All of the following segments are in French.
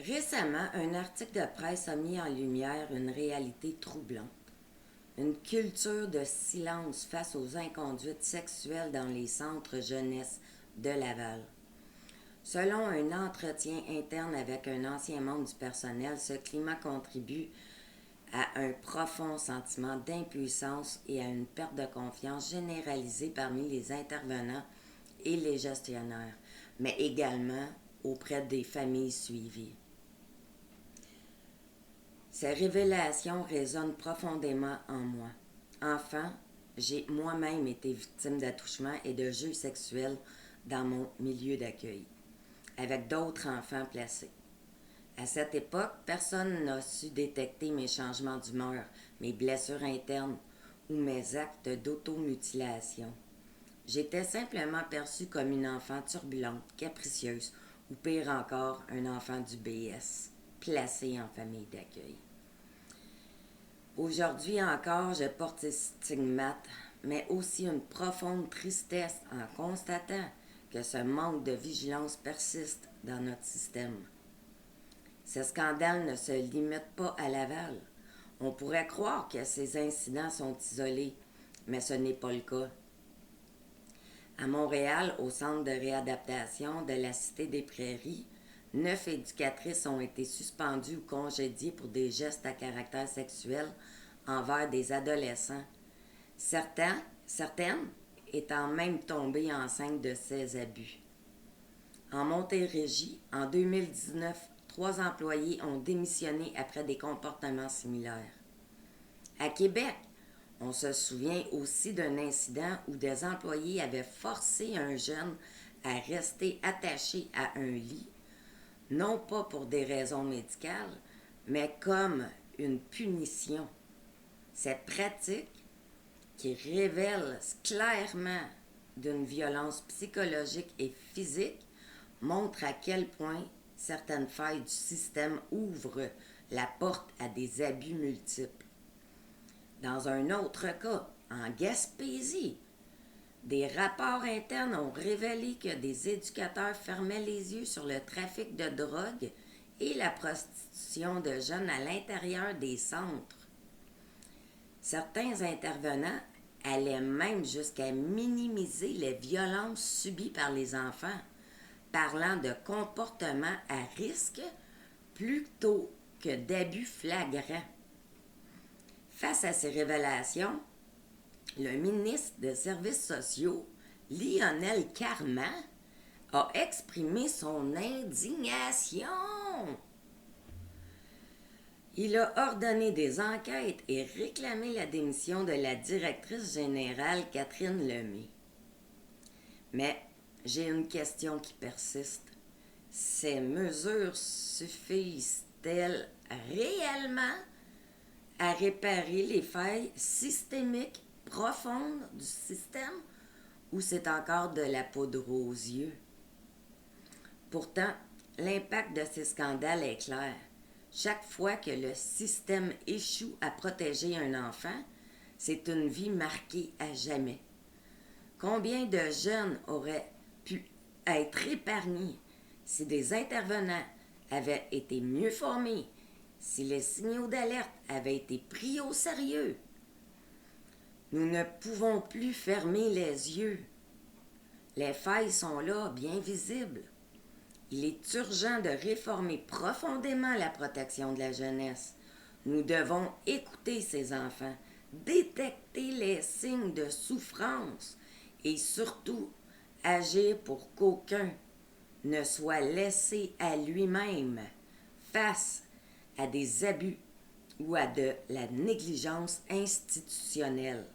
Récemment, un article de presse a mis en lumière une réalité troublante. Une culture de silence face aux inconduites sexuelles dans les centres jeunesse de Laval. Selon un entretien interne avec un ancien membre du personnel, ce climat contribue à un profond sentiment d'impuissance et à une perte de confiance généralisée parmi les intervenants et les gestionnaires, mais également auprès des familles suivies. Ces révélations résonnent profondément en moi. Enfant, j'ai moi-même été victime d'attouchements et de jeux sexuels dans mon milieu d'accueil, avec d'autres enfants placés. À cette époque, personne n'a su détecter mes changements d'humeur, mes blessures internes ou mes actes d'automutilation. J'étais simplement perçue comme une enfant turbulente, capricieuse, ou pire encore, un enfant du BS, placé en famille d'accueil. Aujourd'hui encore, je porte ces stigmates, mais aussi une profonde tristesse en constatant que ce manque de vigilance persiste dans notre système. Ces scandales ne se limitent pas à Laval. On pourrait croire que ces incidents sont isolés, mais ce n'est pas le cas. À Montréal, au centre de réadaptation de la Cité des Prairies, 9 éducatrices ont été suspendues ou congédiées pour des gestes à caractère sexuel envers des adolescents. Certaines étant même tombées enceintes de ces abus. En Montérégie, en 2019, 3 employés ont démissionné après des comportements similaires. À Québec, on se souvient aussi d'un incident où des employés avaient forcé un jeune à rester attaché à un lit, non pas pour des raisons médicales, mais comme une punition. Cette pratique, qui révèle clairement d'une violence psychologique et physique, montre à quel point certaines failles du système ouvrent la porte à des abus multiples. Dans un autre cas, en Gaspésie, des rapports internes ont révélé que des éducateurs fermaient les yeux sur le trafic de drogue et la prostitution de jeunes à l'intérieur des centres. Certains intervenants allaient même jusqu'à minimiser les violences subies par les enfants, parlant de comportements à risque plutôt que d'abus flagrants. Face à ces révélations, le ministre des Services sociaux, Lionel Carman, a exprimé son indignation. Il a ordonné des enquêtes et réclamé la démission de la directrice générale Catherine Lemay. Mais j'ai une question qui persiste. Ces mesures suffisent-elles réellement à réparer les failles systémiques profondes du système ou c'est encore de la poudre aux yeux? Pourtant, l'impact de ces scandales est clair. Chaque fois que le système échoue à protéger un enfant, c'est une vie marquée à jamais. Combien de jeunes auraient pu être épargnés si des intervenants avaient été mieux formés, si les signaux d'alerte avaient été pris au sérieux? Nous ne pouvons plus fermer les yeux. Les failles sont là, bien visibles. Il est urgent de réformer profondément la protection de la jeunesse. Nous devons écouter ces enfants, détecter les signes de souffrance et surtout agir pour qu'aucun ne soit laissé à lui-même face à des abus ou à de la négligence institutionnelle.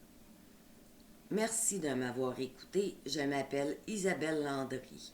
Merci de m'avoir écouté. Je m'appelle Isabelle Landry.